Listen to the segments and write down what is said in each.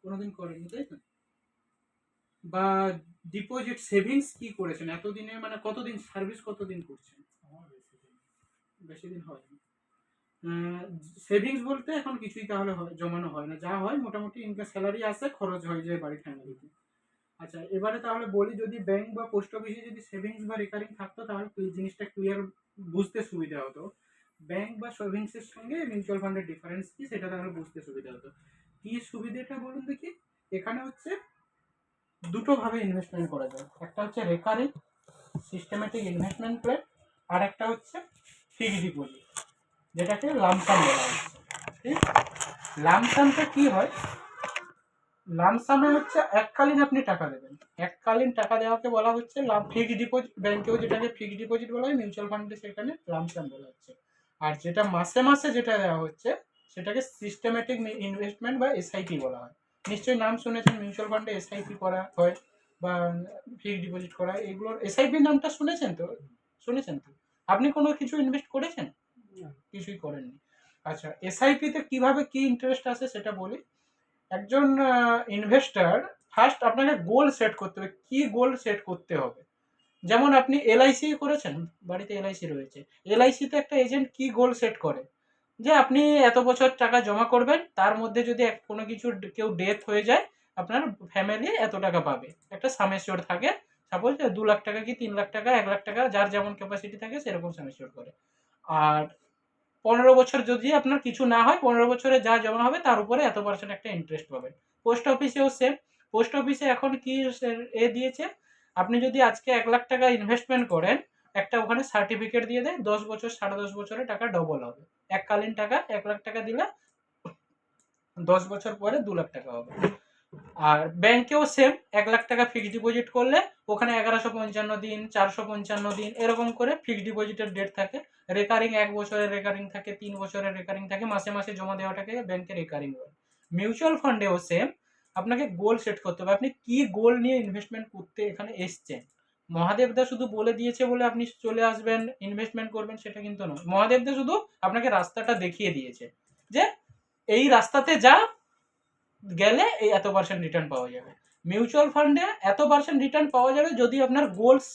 কোনোদিন করেনি, তাই তো? বা ডিপোজিট সেভিংস কি করেছেন এতদিনে, মানে কতদিন সার্ভিস, কতদিন করছেন? বেশি দিন হয়নি। সেভিংস বলতে এখন কিছুই তাহলে জমানো হয় না, যা হয় মোটামুটি ইনকাম স্যালারি আসে, খরচ হয়ে যায় বাড়ি ফ্যামিলিতে। আচ্ছা, এবারে তাহলে বলি, যদি ব্যাংক বা পোস্ট অফিসে যদি সেভিংস বা রেকারিং থাকতো তাহলে এই জিনিসটা ক্লিয়ার বুঝতে সুবিধা হতো। ব্যাংক বা সেভিংসের সঙ্গে মিউচুয়াল ফান্ডের ডিফারেন্স কি সেটা তাহলে বুঝতে সুবিধা হতো। কি সুবিধাটা বলুন দেখি। এখানে হচ্ছে দুটো ভাবে ইনভেস্টমেন্ট করা যায়, একটা হচ্ছে রেকারিং সিস্টেমেটিক ইনভেস্টমেন্ট প্ল্যান, আর একটা হচ্ছে ফিক্সড ডিপোজিট, যেটাকে লামসাম বলা হচ্ছে। ঠিক, লামসামটা কি হয়? লামসামে হচ্ছে এককালীন আপনি টাকা দেবেন, এককালীন টাকা দেওয়াকে বলা হচ্ছে ফিক্সড ডিপোজিট। ব্যাংকেও যেটাকে ফিক্সড ডিপোজিট বলা হয়, মিউচুয়াল ফান্ডে সেখানে লামসাম বলা হচ্ছে। আর যেটা মাসে মাসে যেটা দেওয়া হচ্ছে সেটাকে সিস্টেমেটিক ইনভেস্টমেন্ট বা এসআইপি বলা হয়। নিশ্চয়ই নাম শুনেছেন, মিউচুয়াল ফান্ডে এসআইপি করা হয় বা ফিক্সড ডিপোজিট করা হয়, এগুলোর এসআইপি নামটা শুনেছেন তো? শুনেছেন তো? আপনি কোনো কিছু ইনভেস্ট করেছেন? কিছুই করেননি। আচ্ছা, এসআইপি তে কিভাবে কি ইন্টারেস্ট আসে সেটা বলি। একজন ইনভেস্টর ফার্স্ট আপনাকে গোল সেট করতে হবে, কি গোল সেট করতে হবে। যেমন আপনি এলআইসি করেছেন, বাড়িতে এলআইসি রয়েছে, এলআইসিতে একটা এজেন্ট কি গোল সেট করে যে আপনি এত বছর টাকা জমা করবেন, তার মধ্যে যদি কোনো কিছু কেউ ডেথ হয়ে যায় আপনার ফ্যামিলি এত টাকা পাবে, একটা সামেশিওর থাকে। সাপোজ 2 লাখ টাকা কি 3 লাখ টাকা 1 লাখ টাকা, যার যেমন ক্যাপাসিটি থাকে সেরকম সামেশিওর করে। আর 15 বছর যদি আপনার কিছু না হয়, 15 বছরে যা জমা হবে তার উপরে এত পার্সেন্ট একটা ইন্টারেস্ট পাবেন। পোস্ট অফিসেও সেম। পোস্ট অফিসে এখন কি দিয়েছে, আপনি যদি আজকে 1 লাখ টাকা ইনভেস্টমেন্ট করেন, একটা ওখানে সার্টিফিকেট দিয়ে দেয়, 10 বছর 10.5 বছরে টাকা ডবল হবে। এককালীন টাকা 1 লাখ টাকা দিলে 10 বছর পরে 2 লাখ টাকা হবে। আর ব্যাংকেও সেম, 1 লাখ টাকা ফিক্সড ডিপোজিট করলে ওখানে 1155 দিন 455 দিন এরকম করে ফিক্সড ডিপোজিটের ডেট থাকে। রেকারিং 1 বছরের রেকারিং থাকে, 3 বছরের রেকারিং থাকে, মাসে মাসে জমা দেওয়াটাকে ব্যাংকে রেকারিং বলে। মিউচুয়াল ফান্ডেও সেম, আপনাকে গোল সেট করতে হবে, আপনি কি গোল নিয়ে ইনভেস্টমেন্ট করতে এখানে এসছেন। মহাদেবদা শুধু বলে দিয়েছে বলে আপনি চলে আসবেন ইনভেস্টমেন্ট করবেন সেটা কিন্তু নয়। মহাদেবদা শুধু আপনাকে রাস্তাটা দেখিয়ে দিয়েছে যে এই রাস্তাতে যা গেলে এই এত পার্সেন্ট রিটার্ন পাওয়া যাবে। মিউচুয়াল ফান্ডে এত পার্সেন্ট রিটার্ন পাওয়া যাবে যদি আপনার গোলস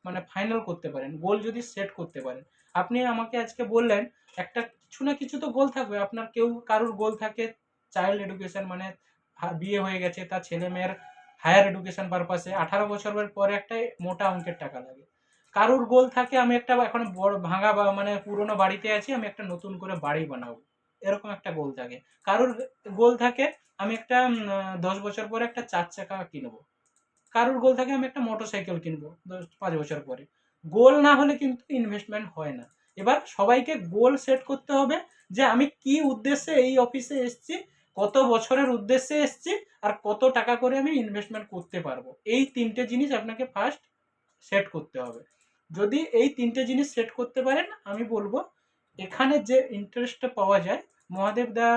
মানে ফাইনাল করতে পারেন, গোল যদি সেট করতে পারেন। আপনি আমাকে আজকে বললেন একটা কিছু না কিছু তো গোল থাকবে আপনার, কেউ কারুর গোল থাকে চাইল্ড এডুকেশন, মানে বিয়ে হয়ে গেছে তার ছেলে মেয়ের হায়ার এডুকেশন পারপাসে 18 বছরের পরে একটা মোটা অঙ্কের টাকা লাগে। কারুর গোল থাকে আমি একটা এখন বড় ভাঙা বা মানে পুরোনো বাড়িতে আছি, আমি একটা নতুন করে বাড়ি বানাবো, এরকম একটা গোল থাকে। কারুর গোল থাকে আমি একটা 10 বছর পরে একটা 4 চাকা কিনবো। কারুর গোল থাকে আমি একটা মোটরসাইকেল কিনবো 5 বছর পরে। গোল না হলে কিন্তু ইনভেস্টমেন্ট হয় না। এবার সবাইকে গোল সেট করতে হবে যে আমি কি উদ্দেশ্যে এই অফিসে এসছি, কত বছরের উদ্দেশ্যে এসছি, আর কত টাকা করে আমি ইনভেস্টমেন্ট করতে পারবো। এই 3টে জিনিস আপনাকে ফার্স্ট সেট করতে হবে। যদি এই 3টে জিনিস সেট করতে পারেন, আমি বলবো এখানে যে ইন্টারেস্টটা পাওয়া যায়, মহাদেব দা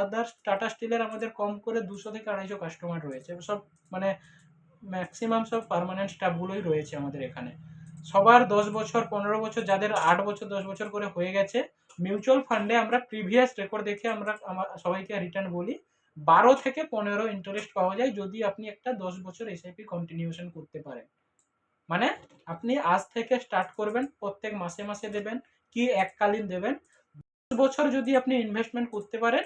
আদার্স টাটা স্টিলের আমাদের কম করে 200 থেকে 250 কাস্টমার রয়েছে, সব মানে ম্যাক্সিমাম সব পার্মানেন্ট স্টাফগুলোই রয়েছে আমাদের এখানে। সবার 10 বছর 15 বছর, যাদের 8 বছর 10 বছর করে হয়ে গেছে। মিউচুয়াল ফান্ডে আমরা প্রিভিয়াস রেকর্ড দেখে আমরা সবাইকে রিটার্ন বলি 12 থেকে 15 ইন্টারেস্ট পাওয়া যায় যদি আপনি একটা 10 বছর এসআইপি কন্টিনিউশন করতে পারেন। মানে আপনি আজ থেকে স্টার্ট করবেন, প্রত্যেক মাসে মাসে দেবেন কি এককালীন দেবেন। 10 বছর যদি আপনি ইনভেস্টমেন্ট করতে পারেন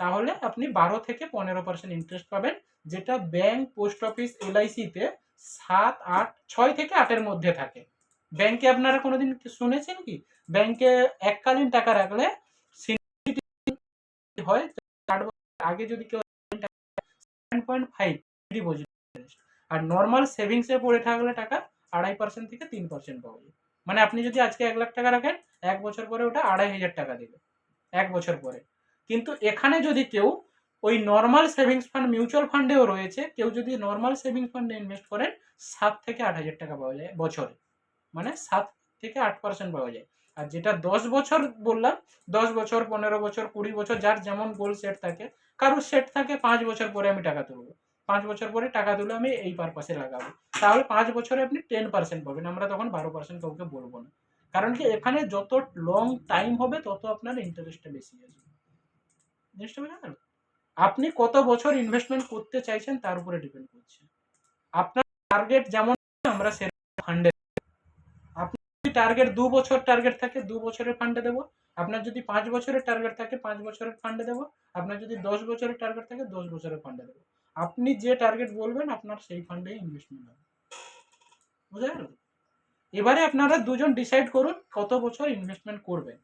তাহলে আপনি 12 থেকে 15% ইন্টারেস্ট পাবেন, যেটা ব্যাংক পোস্ট অফিস এলআইসিতে 6 থেকে 8-এর মধ্যে থাকে। ব্যাংকে আপনারা কোনোদিন শুনেছেন কি ব্যাংকে এককালীন টাকা রাখলে হয় 8 বছর আগে যদি কেউ 7.5 ডিপোজিট, আর নর্মাল সেভিংসে পড়ে থাকলে টাকা 2.5% থেকে 3% পাওয়া যায়। মানে আপনি যদি আজকে 1 লাখ টাকা রাখেন, 1 বছর পরে ওটা 2,500 টাকা দেবে 1 বছর পরে। কিন্তু এখানে যদি কেউ ওই নর্মাল সেভিংস ফান্ড, মিউচুয়াল ফান্ডেও রয়েছে, কেউ যদি নর্মাল সেভিংস ফান্ডে ইনভেস্ট করেন 7 থেকে 8 হাজার টাকা পাওয়া যায় বছরে, মানে 7 থেকে 8% পাওয়া যায়। আর যেটা 10 বছর বললাম, 10 বছর 15 বছর 20 বছর যার যেমন গোল সেট থাকে, কারোর সেট থাকে 5 বছর পরে আমি টাকা তুলবো, 5 বছর পরে টাকা তুলে আমি এই পারপাসে লাগাবো, তাহলে 5 বছরে আপনি 10% পাবেন, আমরা তখন 12% কাউকে বলবো না। কারণ কি এখানে যত লং টাইম হবে তত আপনার ইন্টারেস্টটা বেশি আসবে। জিনিসটা বোঝা গেল? আপনি কত বছর ইনভেস্টমেন্ট করতে চাইছেন তার উপরে ডিপেন্ড করছে। আপনার টার্গেট যেমন আমরা সেরকম ফান্ডে, আপনি টার্গেট 2 বছর টার্গেট থাকে 2 বছরের ফান্ডে দেবো। আপনার যদি 5 বছরের টার্গেট থাকে 5 বছরের ফান্ডে দেবো। আপনার যদি 10 বছরের টার্গেট থাকে 10 বছরের ফান্ডে দেবো। আপনি যে টার্গেট বলবেন আপনার সেই ফান্ডেই ইনভেস্টমেন্ট হবে। বুঝা গেল? এবারে আপনারা দুজন ডিসাইড করুন কত বছর ইনভেস্টমেন্ট করবেন।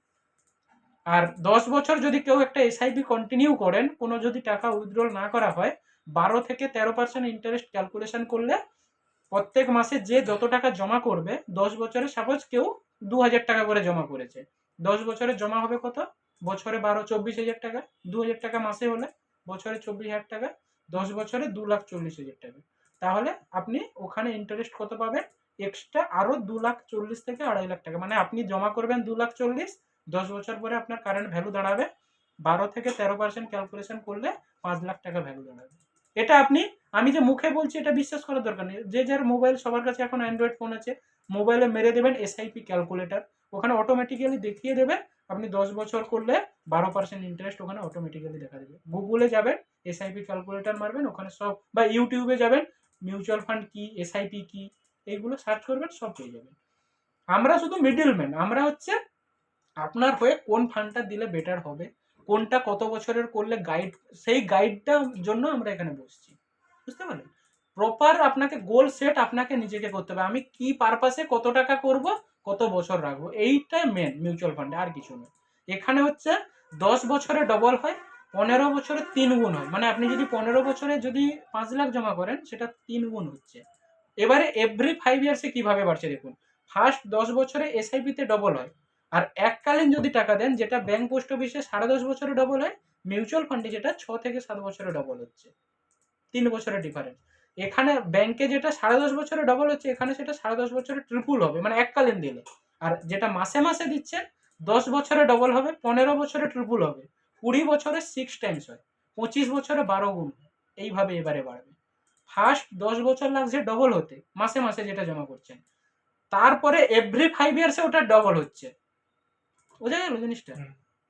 আর 10 বছর যদি কেউ একটা এসআইপি কন্টিনিউ করেন, কোনো যদি টাকা উইথড্রল না করা হয়, 12 থেকে 13% ইন্টারেস্ট ক্যালকুলেশন করলে প্রত্যেক মাসে যে যত টাকা জমা করবে, 10 বছরে সাপোজ কেউ 2000 টাকা করে জমা করেছে, 10 বছরে জমা হবে কত? বছরে 12 24,000 টাকা। 2000 টাকা মাসে হলে বছরে 24,000 টাকা, 10 বছরে 2,40,000 টাকা। তাহলে আপনি ওখানে ইন্টারেস্ট কত পাবেন? এক্সট্রা আরো 2,40,000 থেকে 2,50,000 টাকা। মানে আপনি জমা করবেন 2,40,000, 10 বছর পরে আপনার কারেন্ট ভ্যালু দাঁড়াবে 12 থেকে 13% ক্যালকুলেশন করলে 5,00,000 টাকা ভ্যালু দাঁড়াবে। এটা আপনি, আমি যে মুখে বলছি এটা বিশ্বাস করার দরকার নেই। যে যার মোবাইল, সবার কাছে এখন অ্যান্ড্রয়েড ফোন আছে, মোবাইলে মেরে দেবেন এসআইপি ক্যালকুলেটর, ওখানে অটোমেটিক্যালি দেখিয়ে দেবে আপনি 10 বছর করলে 12% ইন্টারেস্ট ওখানে অটোমেটিক্যালি দেখা দেবে। গুগলে যাবেন, এসআইপি ক্যালকুলেটর মারবেন, ওখানে সব, বা ইউটিউবে যাবেন, মিউচুয়াল ফান্ড কি, এসআইপি কি, এইগুলো সার্চ করবেন, সব পেয়ে যাবেন। আমরা শুধু মিডলম্যান, আমরা হচ্ছে আপনার হয়ে কোন ফান্ডটা দিলে বেটার হবে, কোনটা কত বছরের করলে গাইড, সেই গাইডটার জন্য আমরা এখানে বসছি। বুঝতে পারলেন? প্রপার আপনাকে গোল সেট আপনাকে নিজেকে করতে হবে। আমি কি পারপাসে কত টাকা করব, কত বছর রাখবো, এইটাই মেন মিউচুয়াল ফান্ডে, আর কিছু নয়। এখানে হচ্ছে 10 বছরে ডবল হয়, 15 বছরে 3 গুণ হয়। মানে আপনি যদি 15 বছরে যদি 5,00,000 জমা করেন, সেটা 3 গুণ হচ্ছে। এবারে এভরি 5 ইয়ার্সে কিভাবে বাড়ছে দেখুন। ফার্স্ট 10 বছরে এসআইপিতে ডবল হয়, আর এককালীন যদি টাকা দেন, যেটা ব্যাংক পোস্ট অফিসে 10.5 বছরে ডবল হয়, মিউচুয়াল ফান্ডে যেটা 6 থেকে 7 বছরে ডবল হচ্ছে। 3 বছরের ডিফারেন্স। এখানে ব্যাংকে যেটা 10.5 বছরে ডবল হচ্ছে, এখানে সেটা 10.5 বছরে ট্রিপল হবে, মানে এককালীন দিলে। আর যেটা মাসে মাসে দিচ্ছে, 10 বছরে ডবল হবে, 15 বছরে ট্রিপল হবে, 20 বছরে 6 টাইমস হয়, 25 বছরে 12 গুণ হয়। এইভাবে এবারে বাড়বে। ফার্স্ট 10 বছর লাগছে ডবল হতে, মাসে মাসে যেটা জমা করছেন, তারপরে এভরি 5 ইয়ার্সে ওটা ডবল হচ্ছে। বোঝা গেল জিনিসটা?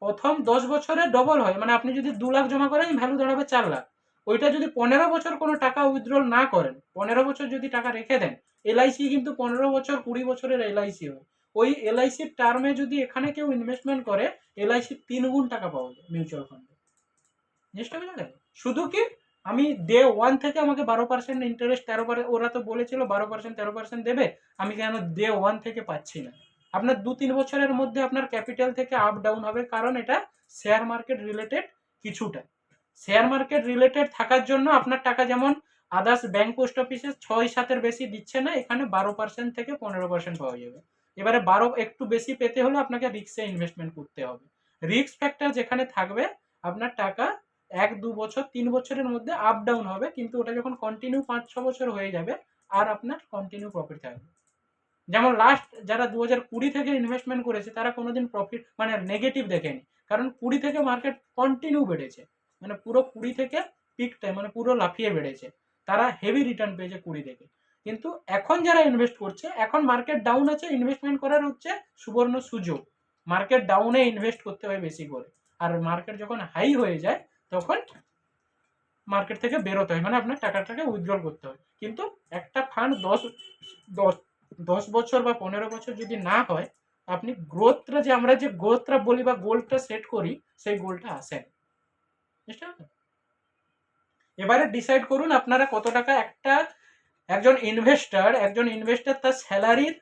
প্রথম 10 বছরে ডবল হয়, মানে আপনি যদি 2 লাখ জমা করেন, ভ্যালু দাঁড়াবে 4 লাখ। ওইটা যদি 15 বছর কোনো টাকা উইথড্রল না করেন, 15 বছর যদি টাকা রেখে দেন, এলআইসি কিন্তু 15 বছর 20 বছরের এলআইসি হয়। ওই এলআইসির টার্মে যদি এখানে কেউ ইনভেস্টমেন্ট করে, এলআইসি 3 গুণ টাকা পাওয়া যায় মিউচুয়াল ফান্ডে। জিনিসটা বুঝা গেল? শুধু কি আমি ডে 1 থেকে আমাকে 12% ইন্টারেস্ট, 13%, ওরা তো বলেছিল 12% 13% দেবে, আমি কেন ডে 1 থেকে পাচ্ছি না? আপনার 2-3 বছরের মধ্যে আপনার ক্যাপিটাল থেকে আপ ডাউন হবে, কারণ এটা শেয়ার মার্কেট রিলেটেড কিছুটা। শেয়ার মার্কেট রিলেটেড থাকার জন্য আপনার টাকা যেমন আদার্স ব্যাংক পোস্ট অফিসে 6-7-এর বেশি দিচ্ছে না, এখানে 12% থেকে 15% পাওয়া যাবে। এবারে 12 একটু বেশি পেতে হলে আপনাকে রিস্কে ইনভেস্টমেন্ট করতে হবে। রিস্ক ফ্যাক্টর যেখানে থাকবে, আপনার টাকা 1-2 বছর 3 বছরের মধ্যে আপ ডাউন হবে, কিন্তু ওটা যখন কন্টিনিউ 5-6 বছর হয়ে যাবে, আর আপনার কন্টিনিউ প্রফিট থাকবে। যেমন লাস্ট যারা 2020 থেকে ইনভেস্টমেন্ট করেছে, তারা কোনোদিন প্রফিট মানে নেগেটিভ দেখেনি, কারণ 20 থেকে মার্কেট কন্টিনিউ বেড়েছে, মানে পুরো 20 থেকে পিক টাইম, মানে পুরো লাফিয়ে বেড়েছে, তারা হেভি রিটার্ন পেয়েছে 20 থেকে। কিন্তু এখন যারা ইনভেস্ট করছে, এখন মার্কেট ডাউন আছে, ইনভেস্টমেন্ট করার হচ্ছে সুবর্ণ সুযোগ। মার্কেট ডাউনে ইনভেস্ট করতে হয় বেশি করে, আর মার্কেট যখন হাই হয়ে যায়, তখন মার্কেট থেকে বেরোতে হয়, মানে আপনার টাকাটাকে উইথড্রল করতে হয়। কিন্তু একটা ফান্ড 10 বছর বা 15 বছর যদি না হয়, আপনি গ্রোথটা, যে আমরা যে গ্রোথটা বলি বা গোলটা সেট করি, সেই গোলটা আসে না। বুঝতে পারলেন? এবারে ডিসাইড করুন আপনারা কত টাকা। একজন ইনভেস্টার তার স্যালারির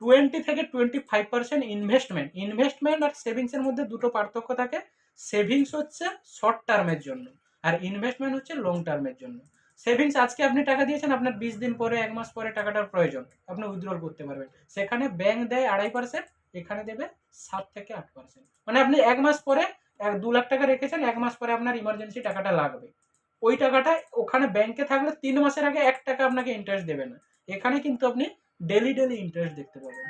20 থেকে 25% ইনভেস্টমেন্ট আর সেভিংস এর মধ্যে দুটো পার্থক্য থাকে। সেভিংস হচ্ছে শর্ট টার্মের জন্য, আর ইনভেস্টমেন্ট হচ্ছে লং টার্মের জন্য। সেভিংস আজকে আপনি টাকা দিয়েছেন, আপনার 20 দিন পরে, 1 মাস পরে টাকাটার প্রয়োজন, আপনি উইথড্রল করতে পারবেন। সেখানে ব্যাংক দেয় 2.5%, এখানে দেবে 7 থেকে 8%। মানে আপনি 1 মাস পরে 2 লাখ টাকা রেখেছেন, 1 মাস পরে আপনার ইমার্জেন্সি টাকাটা লাগবে, ওই টাকাটা ওখানে ব্যাংকে থাকলে 3 মাসের আগে 1 টাকা আপনাকে ইন্টারেস্ট দেবে না। এখানে কিন্তু আপনি ডেলি ইন্টারেস্ট দেখতে পাবেন।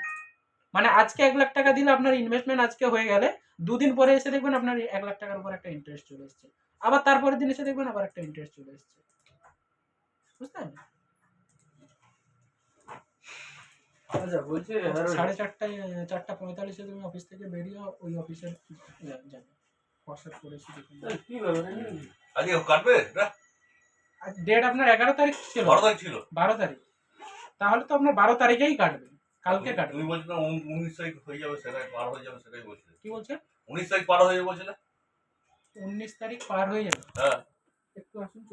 মানে আজকে 1 লাখ টাকা দিলে আপনার ইনভেস্টমেন্ট আজকে হয়ে গেলে, 2 দিন পরে এসে দেখবেন আপনার 1 লাখ টাকার উপর একটা ইন্টারেস্ট চলে এসেছে, আবার তারপরের দিন এসে দেখবেন আবার একটা ইন্টারেস্ট চলে এসেছে। বুঝলেন? আচ্ছা, বলছি 4:30 4:45 তুমি অফিস থেকে বেরিয়ে ওই অফিসে যাবে। হোয়াটসঅ্যাপ করেছি দেখুন। আজকে কাটবে এটা? ডেট আপনার 11 তারিখ ছিল, 12 তারিখ ছিল। 12 তারিখ, তাহলে তো আপনার 12 তারিখেই কাটবে, কালকে কাটবে। তুমি বলছো না 19 তারিখ হয়ে যাবে, সেটাই পার হয়ে যাবে, সেটাই বলছিলে। কি বলছেন? 19 তারিখ পার হয়ে যাবে বলছিলে। 19 তারিখ পার হয়ে যাবে? হ্যাঁ। একটু আসুন।